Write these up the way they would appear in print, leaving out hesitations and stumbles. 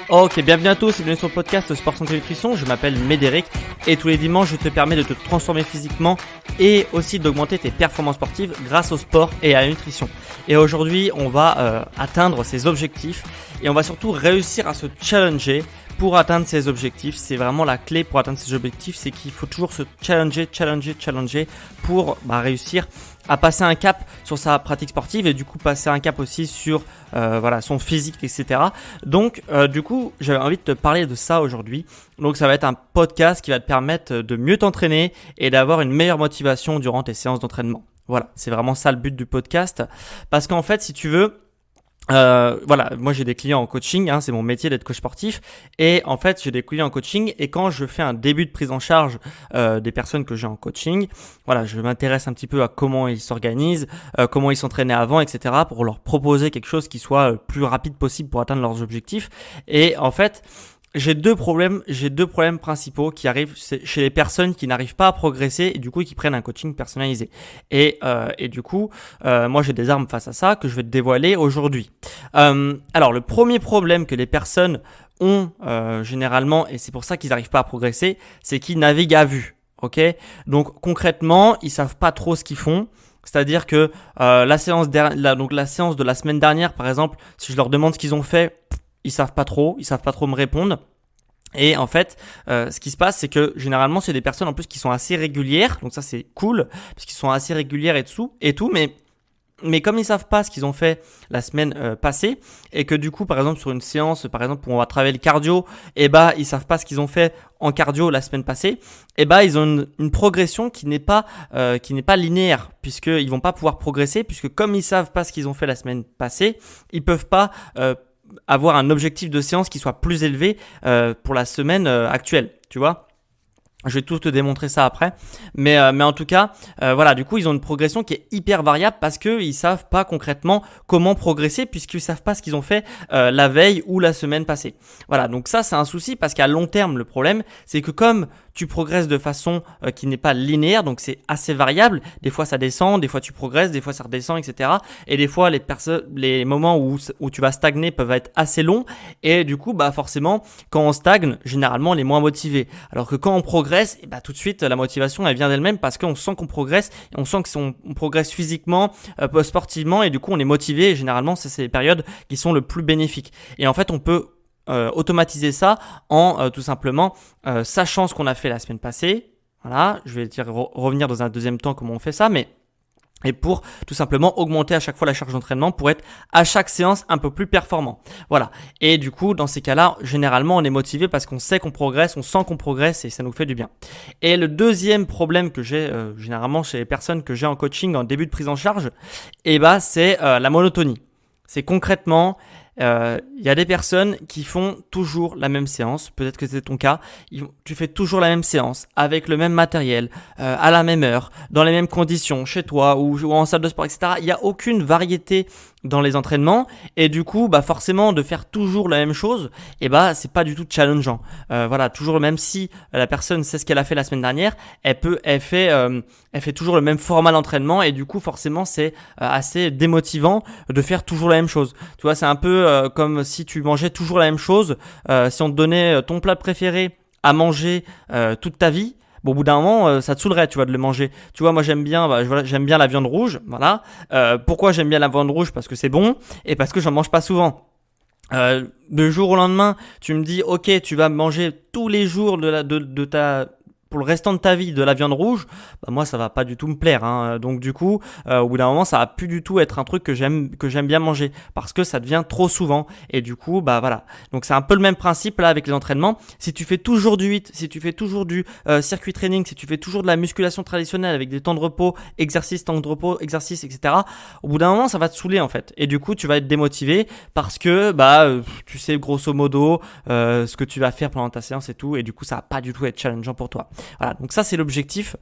Ok, bienvenue à tous et bienvenue sur le podcast Sport Santé Nutrition. Je m'appelle Médéric et tous les dimanches je te permets de te transformer physiquement et aussi d'augmenter tes performances sportives grâce au sport et à la nutrition. Et aujourd'hui on va atteindre ces objectifs et on va surtout réussir à se challenger pour atteindre ces objectifs. C'est vraiment la clé pour atteindre ces objectifs, c'est qu'il faut toujours se challenger pour réussir à passer un cap sur sa pratique sportive et du coup passer un cap aussi sur son physique, etc. Donc du coup j'avais envie de te parler de ça aujourd'hui. Donc ça va être un podcast qui va te permettre de mieux t'entraîner et d'avoir une meilleure motivation durant tes séances d'entraînement. Voilà, c'est vraiment ça le but du podcast, parce qu'en fait si tu veux, moi j'ai des clients en coaching, c'est mon métier d'être coach sportif, et en fait j'ai des clients en coaching et quand je fais un début de prise en charge des personnes que j'ai en coaching, je m'intéresse un petit peu à comment ils s'organisent, comment ils s'entraînaient avant, etc. pour leur proposer quelque chose qui soit le plus rapide possible pour atteindre leurs objectifs. Et en fait j'ai deux problèmes principaux qui arrivent chez les personnes qui n'arrivent pas à progresser et du coup qui prennent un coaching personnalisé. Et du coup, moi j'ai des armes face à ça que je vais te dévoiler aujourd'hui. Alors le premier problème que les personnes ont généralement, et c'est pour ça qu'ils n'arrivent pas à progresser, c'est qu'ils naviguent à vue. Ok ? Donc concrètement, ils savent pas trop ce qu'ils font. C'est-à-dire que la séance de la semaine dernière, par exemple, si je leur demande ce qu'ils ont fait, ils savent pas trop me répondre. Et en fait, ce qui se passe, c'est que généralement, c'est des personnes en plus qui sont assez régulières. Donc ça, c'est cool parce qu'ils sont assez régulières et tout. Mais comme ils savent pas ce qu'ils ont fait la semaine passée et que du coup, par exemple, sur une séance, par exemple, où on va travailler le cardio, ils savent pas ce qu'ils ont fait en cardio la semaine passée, ils ont une progression qui n'est pas linéaire, puisqu'ils vont pas pouvoir progresser, puisque comme ils savent pas ce qu'ils ont fait la semaine passée, ils peuvent pas avoir un objectif de séance qui soit plus élevé pour la semaine actuelle, tu vois. Je vais tout te démontrer ça après, mais en tout cas, du coup, ils ont une progression qui est hyper variable parce que ils savent pas concrètement comment progresser puisqu'ils savent pas ce qu'ils ont fait la veille ou la semaine passée. Voilà, donc ça c'est un souci parce qu'à long terme, le problème, c'est que comme tu progresses de façon qui n'est pas linéaire, donc c'est assez variable. Des fois ça descend, des fois tu progresses, des fois ça redescend, etc. Et des fois les moments où tu vas stagner peuvent être assez longs. Et du coup, forcément, quand on stagne, généralement on est moins motivé. Alors que quand on progresse, tout de suite la motivation elle vient d'elle-même parce qu'on sent qu'on progresse, et on sent qu'on progresse physiquement, sportivement, et du coup on est motivé. Et généralement c'est les périodes qui sont le plus bénéfiques. Et en fait on peut automatiser ça en tout simplement sachant ce qu'on a fait la semaine passée. Voilà, je vais revenir dans un deuxième temps comment on fait ça, et pour tout simplement augmenter à chaque fois la charge d'entraînement pour être à chaque séance un peu plus performant. Voilà. Et du coup, dans ces cas-là, généralement, on est motivé parce qu'on sait qu'on progresse, on sent qu'on progresse et ça nous fait du bien. Et le deuxième problème que j'ai généralement chez les personnes que j'ai en coaching en début de prise en charge, c'est la monotonie. C'est concrètement, il y a des personnes qui font toujours la même séance, peut-être que c'est ton cas, tu fais toujours la même séance avec le même matériel, à la même heure, dans les mêmes conditions, chez toi ou en salle de sport, etc. Il n'y a aucune variété dans les entraînements et du coup forcément de faire toujours la même chose c'est pas du tout challengeant. Toujours même si la personne sait ce qu'elle a fait la semaine dernière, elle fait toujours le même format d'entraînement et du coup forcément c'est assez démotivant de faire toujours la même chose. Tu vois, c'est un peu comme si tu mangeais toujours la même chose. Si on te donnait ton plat préféré à manger toute ta vie, au bout d'un moment, ça te saoulerait, tu vois, de le manger. Tu vois, moi j'aime bien la viande rouge, voilà. Pourquoi j'aime bien la viande rouge ? Parce que c'est bon et parce que j'en mange pas souvent. De jour au lendemain, tu me dis, ok, tu vas manger tous les jours pour le restant de ta vie de la viande rouge, moi ça va pas du tout me plaire. Donc du coup, au bout d'un moment, ça va plus du tout être un truc que j'aime bien manger parce que ça devient trop souvent. Et du coup, voilà. Donc c'est un peu le même principe là avec les entraînements. Si tu fais toujours du HIIT, si tu fais toujours du circuit training, si tu fais toujours de la musculation traditionnelle avec des temps de repos, exercices, temps de repos, exercices, etc. Au bout d'un moment, ça va te saouler en fait. Et du coup, tu vas être démotivé parce que tu sais grosso modo ce que tu vas faire pendant ta séance et tout. Et du coup, ça va pas du tout être challengeant pour toi. Voilà, donc ça c'est l'objectif,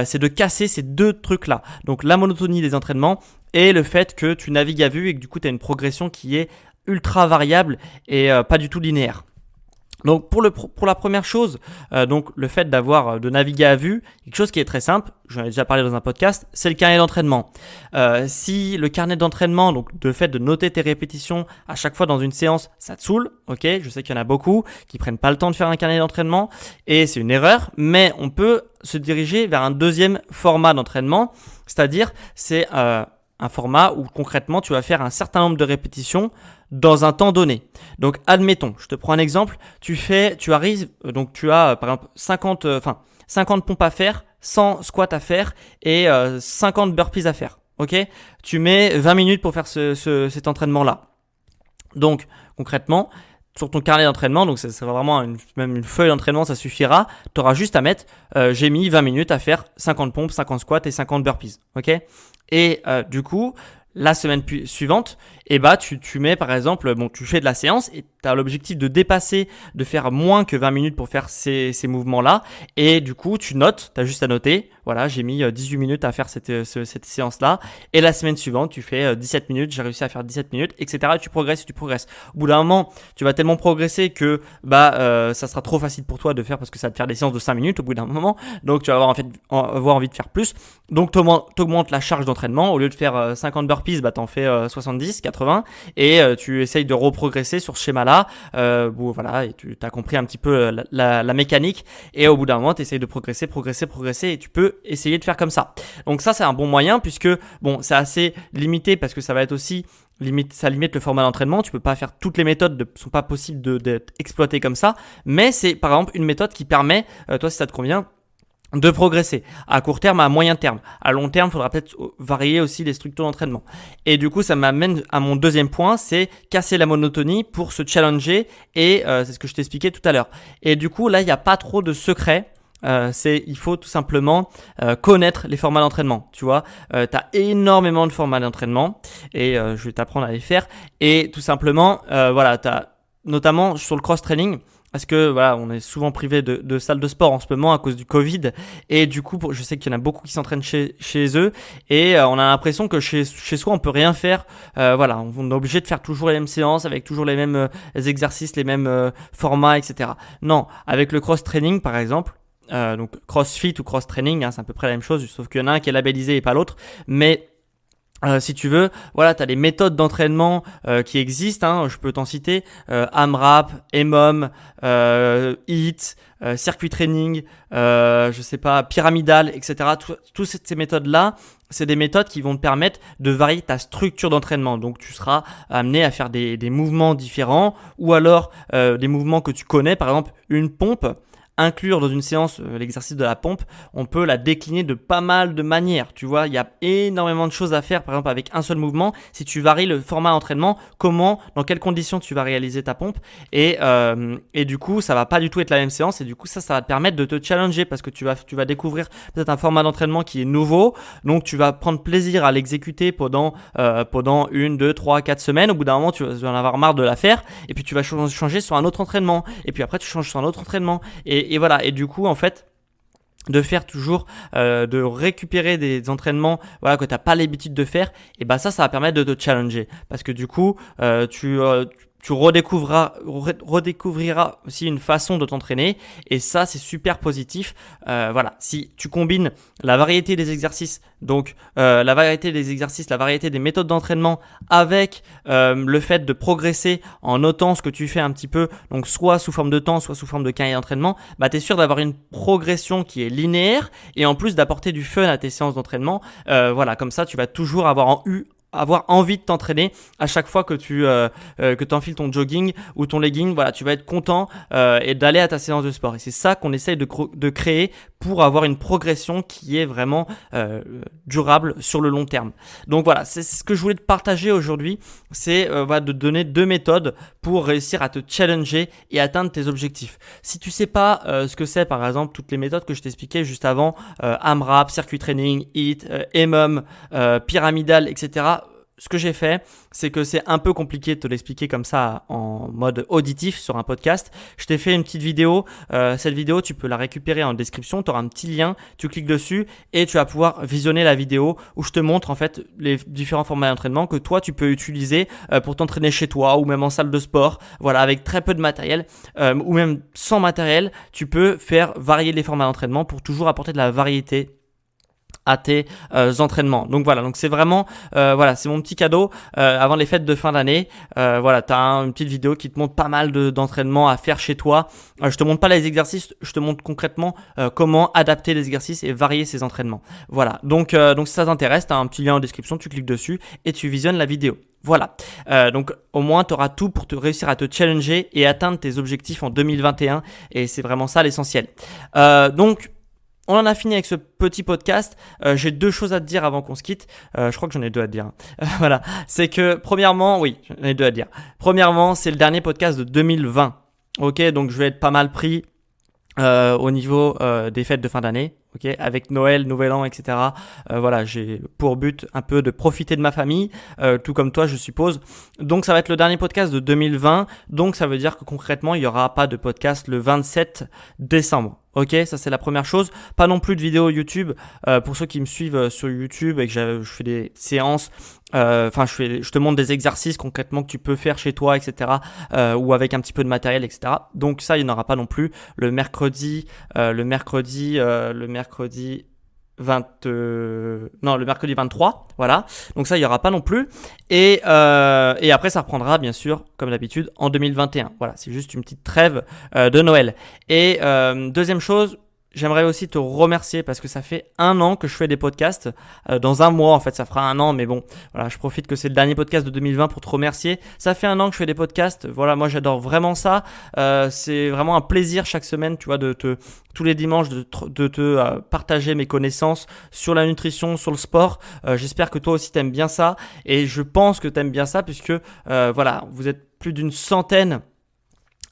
c'est de casser ces deux trucs-là. Donc la monotonie des entraînements et le fait que tu navigues à vue et que du coup tu as une progression qui est ultra variable et pas du tout linéaire. Donc pour la première chose, donc le fait de naviguer à vue, quelque chose qui est très simple, j'en ai déjà parlé dans un podcast, c'est le carnet d'entraînement. Si le carnet d'entraînement, donc le fait de noter tes répétitions à chaque fois dans une séance, ça te saoule, ok, je sais qu'il y en a beaucoup qui prennent pas le temps de faire un carnet d'entraînement et c'est une erreur, mais on peut se diriger vers un deuxième format d'entraînement, c'est-à-dire c'est un format où concrètement tu vas faire un certain nombre de répétitions dans un temps donné. Donc admettons, je te prends un exemple, tu arrives, donc tu as par exemple 50 pompes à faire, 100 squats à faire et 50 burpees à faire. Ok, tu mets 20 minutes pour faire cet entraînement-là. Donc concrètement, sur ton carnet d'entraînement, donc c'est vraiment même une feuille d'entraînement, ça suffira. Tu auras juste à mettre, j'ai mis 20 minutes à faire 50 pompes, 50 squats et 50 burpees. Ok, et du coup, la semaine suivante, tu mets par exemple, tu fais de la séance et tu as l'objectif de dépasser, de faire moins que 20 minutes pour faire ces mouvements-là. Et du coup, tu notes, tu as juste à noter, voilà, j'ai mis 18 minutes à faire cette séance-là. Et la semaine suivante, tu fais 17 minutes, j'ai réussi à faire 17 minutes, etc. Et tu progresses. Au bout d'un moment, tu vas tellement progresser que ça sera trop facile pour toi de faire parce que ça va te faire des séances de 5 minutes au bout d'un moment. Donc, tu vas avoir envie de faire plus. Donc, tu augmentes la charge d'entraînement. Au lieu de faire 50 burpees, tu en fais 70, 80 et tu essayes de reprogresser sur ce schéma-là. Voilà, et tu as compris un petit peu la mécanique et au bout d'un moment, tu essayes de progresser et tu peux essayer de faire comme ça. Donc ça, c'est un bon moyen puisque c'est assez limité parce que ça va être aussi ça limite le format d'entraînement. Tu peux pas faire toutes les méthodes, ne sont pas possibles d'être exploitées comme ça, mais c'est par exemple une méthode qui permet, toi si ça te convient, de progresser à court terme, à moyen terme. À long terme, il faudra peut-être varier aussi les structures d'entraînement. Et du coup, ça m'amène à mon deuxième point, c'est casser la monotonie pour se challenger et c'est ce que je t'expliquais tout à l'heure. Et du coup, là, il n'y a pas trop de secrets. Il faut tout simplement connaître les formats d'entraînement. Tu vois, tu as énormément de formats d'entraînement et je vais t'apprendre à les faire. Et tout simplement, voilà, tu as notamment sur le cross-training. Parce que voilà, on est souvent privé de salles de sport en ce moment à cause du Covid et du coup, je sais qu'il y en a beaucoup qui s'entraînent chez eux et on a l'impression que chez soi on peut rien faire. Voilà, on est obligé de faire toujours les mêmes séances avec toujours les mêmes exercices, les mêmes formats, etc. Non, avec le cross training par exemple. Donc CrossFit ou cross training, c'est à peu près la même chose, sauf qu'il y en a un qui est labellisé et pas l'autre. Mais si tu veux, voilà, tu as des méthodes d'entraînement qui existent, je peux t'en citer, AMRAP, EMOM, HIIT, circuit training, je sais pas, pyramidal, etc. Toutes ces méthodes-là, c'est des méthodes qui vont te permettre de varier ta structure d'entraînement. Donc, tu seras amené à faire des mouvements différents ou alors des mouvements que tu connais, par exemple une pompe. Inclure dans une séance l'exercice de la pompe, on peut la décliner de pas mal de manières. Tu vois, il y a énormément de choses à faire, par exemple avec un seul mouvement. Si tu varies le format d'entraînement, dans quelles conditions tu vas réaliser ta pompe et du coup, ça va pas du tout être la même séance et du coup, ça va te permettre de te challenger parce que tu vas découvrir peut-être un format d'entraînement qui est nouveau. Donc, tu vas prendre plaisir à l'exécuter pendant 1, 2, 3, 4 semaines. Au bout d'un moment, tu vas en avoir marre de la faire et puis tu vas changer sur un autre entraînement et puis après, tu changes sur un autre entraînement et voilà, et du coup en fait de faire toujours de récupérer des entraînements que tu n'as pas l'habitude de faire et ça va permettre de te challenger parce que du coup tu redécouvriras aussi une façon de t'entraîner et ça c'est super positif. Voilà, si tu combines la variété des exercices, donc la variété des méthodes d'entraînement avec le fait de progresser en notant ce que tu fais un petit peu, donc soit sous forme de temps, soit sous forme de carnet d'entraînement, tu es sûr d'avoir une progression qui est linéaire et en plus d'apporter du fun à tes séances d'entraînement. Voilà, comme ça tu vas toujours avoir envie de t'entraîner à chaque fois que tu enfiles ton jogging ou ton legging. Voilà, tu vas être content et d'aller à ta séance de sport. Et c'est ça qu'on essaye de créer pour avoir une progression qui est vraiment durable sur le long terme. Donc voilà, c'est ce que je voulais te partager aujourd'hui. C'est de donner 2 méthodes pour réussir à te challenger et atteindre tes objectifs. Si tu sais pas ce que c'est, par exemple, toutes les méthodes que je t'expliquais juste avant, AMRAP, circuit training, HIIT, EMOM, pyramidal, etc., ce que j'ai fait, c'est que c'est un peu compliqué de te l'expliquer comme ça en mode auditif sur un podcast. Je t'ai fait une petite vidéo. Cette vidéo, tu peux la récupérer en description. Tu auras un petit lien. Tu cliques dessus et tu vas pouvoir visionner la vidéo où je te montre en fait les différents formats d'entraînement que toi, tu peux utiliser pour t'entraîner chez toi ou même en salle de sport. Voilà, avec très peu de matériel ou même sans matériel, tu peux faire varier les formats d'entraînement pour toujours apporter de la variété à tes entraînements. Donc voilà, donc c'est vraiment voilà, c'est mon petit cadeau avant les fêtes de fin d'année. Voilà, tu as une petite vidéo qui te montre pas mal d'entraînements à faire chez toi. Je te montre pas les exercices, je te montre concrètement comment adapter les exercices et varier ces entraînements. Voilà, donc si ça t'intéresse, tu as un petit lien en description, tu cliques dessus et tu visionnes la vidéo. Voilà, donc au moins tu auras tout pour te réussir à te challenger et atteindre tes objectifs en 2021 et c'est vraiment ça l'essentiel. Donc on en a fini avec ce petit podcast. J'ai deux choses à te dire avant qu'on se quitte. Je crois que j'en ai deux à te dire. Voilà, c'est que premièrement, oui, j'en ai deux à te dire. Premièrement, c'est le dernier podcast de 2020. Ok, donc je vais être pas mal pris au niveau des fêtes de fin d'année. Ok, avec Noël, Nouvel An, etc. Voilà, j'ai pour but un peu de profiter de ma famille, tout comme toi, je suppose. Donc, ça va être le dernier podcast de 2020. Donc, ça veut dire que concrètement, il n'y aura pas de podcast le 27 décembre. Ok, ça c'est la première chose. Pas non plus de vidéo YouTube pour ceux qui me suivent sur YouTube et que je fais des séances. Enfin, je te montre des exercices concrètement que tu peux faire chez toi, etc. Ou avec un petit peu de matériel, etc. Donc ça, il n'y en aura pas non plus le mercredi 23, voilà. Donc ça, il y aura pas non plus. Et après, ça reprendra bien sûr, comme d'habitude, en 2021. Voilà, c'est juste une petite trêve de Noël. Et deuxième chose, j'aimerais aussi te remercier parce que ça fait 1 an que je fais des podcasts. Dans 1 mois, en fait, ça fera 1 an. Mais bon, voilà, je profite que c'est le dernier podcast de 2020 pour te remercier. Ça fait 1 an que je fais des podcasts. Voilà, moi, j'adore vraiment ça. C'est vraiment un plaisir chaque semaine, tu vois, tous les dimanches, de te partager mes connaissances sur la nutrition, sur le sport. J'espère que toi aussi, t'aimes bien ça. Et je pense que t'aimes bien ça puisque, voilà, vous êtes plus d'une centaine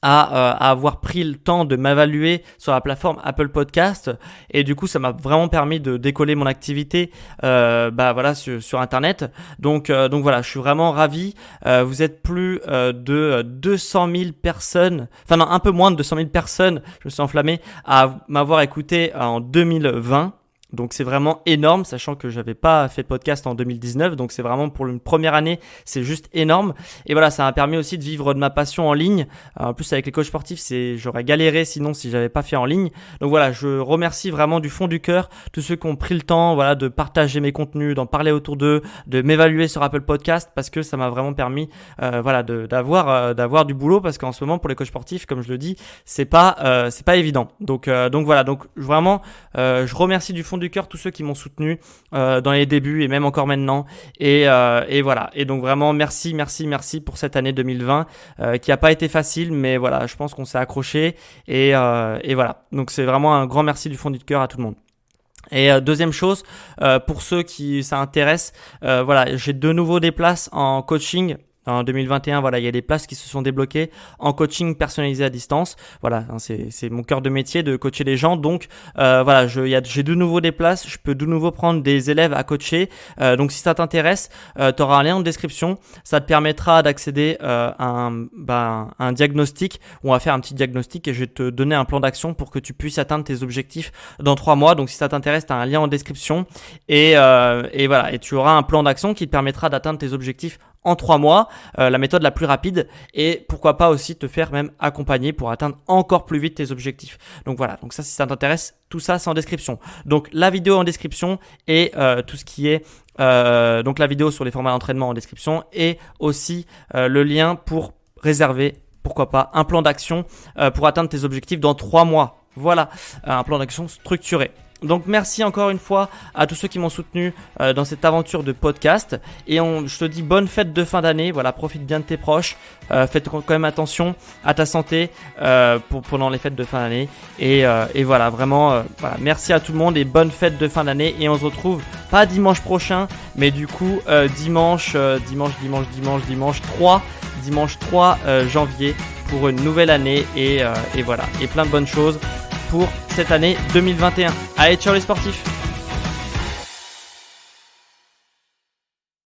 à avoir pris le temps de m'évaluer sur la plateforme Apple Podcast et du coup ça m'a vraiment permis de décoller mon activité voilà sur internet donc voilà, je suis vraiment ravi. Vous êtes plus de 200 000 personnes, enfin non, un peu moins de 200 000 personnes, je me suis enflammé, à m'avoir écouté en 2020. Donc c'est vraiment énorme, sachant que j'avais pas fait de podcast en 2019, donc c'est vraiment pour une première année, c'est juste énorme. Et voilà, ça m'a permis aussi de vivre de ma passion en ligne. En plus avec les coachs sportifs, j'aurais galéré sinon si j'avais pas fait en ligne. Donc voilà, je remercie vraiment du fond du cœur tous ceux qui ont pris le temps, voilà, de partager mes contenus, d'en parler autour d'eux, de m'évaluer sur Apple Podcast parce que ça m'a vraiment permis, voilà, d'avoir du boulot parce qu'en ce moment pour les coachs sportifs, comme je le dis, c'est pas évident. Donc voilà, donc vraiment, je remercie du fond du cœur tous ceux qui m'ont soutenu dans les débuts et même encore maintenant et voilà, et donc vraiment merci pour cette année 2020 qui a pas été facile, mais voilà, je pense qu'on s'est accroché et voilà, donc c'est vraiment un grand merci du fond du cœur à tout le monde. Et deuxième chose, pour ceux qui ça intéresse, voilà, j'ai de nouveau des places en coaching. En 2021, voilà, il y a des places qui se sont débloquées en coaching personnalisé à distance. Voilà, hein, c'est mon cœur de métier de coacher les gens. Donc, voilà, j'ai de nouveau des places. Je peux de nouveau prendre des élèves à coacher. Donc, si ça t'intéresse, tu auras un lien en description. Ça te permettra d'accéder à un diagnostic. On va faire un petit diagnostic et je vais te donner un plan d'action pour que tu puisses atteindre tes objectifs dans 3 mois. Donc, si ça t'intéresse, tu as un lien en description. Et voilà, et tu auras un plan d'action qui te permettra d'atteindre tes objectifs en 3 mois, la méthode la plus rapide, et pourquoi pas aussi te faire même accompagner pour atteindre encore plus vite tes objectifs. Donc voilà, donc ça, si ça t'intéresse, tout ça c'est en description. Donc la vidéo en description et tout ce qui est donc la vidéo sur les formats d'entraînement en description et aussi le lien pour réserver, pourquoi pas, un plan d'action pour atteindre tes objectifs dans 3 mois. Voilà, un plan d'action structuré. Donc merci encore une fois à tous ceux qui m'ont soutenu dans cette aventure de podcast et je te dis bonne fête de fin d'année. Voilà, profite bien de tes proches, faites quand même attention à ta santé pendant les fêtes de fin d'année et voilà, vraiment voilà, merci à tout le monde et bonne fête de fin d'année et on se retrouve pas dimanche prochain mais du coup dimanche 3 janvier pour une nouvelle année et voilà, et plein de bonnes choses pour cette année 2021. Allez, ciao les sportifs!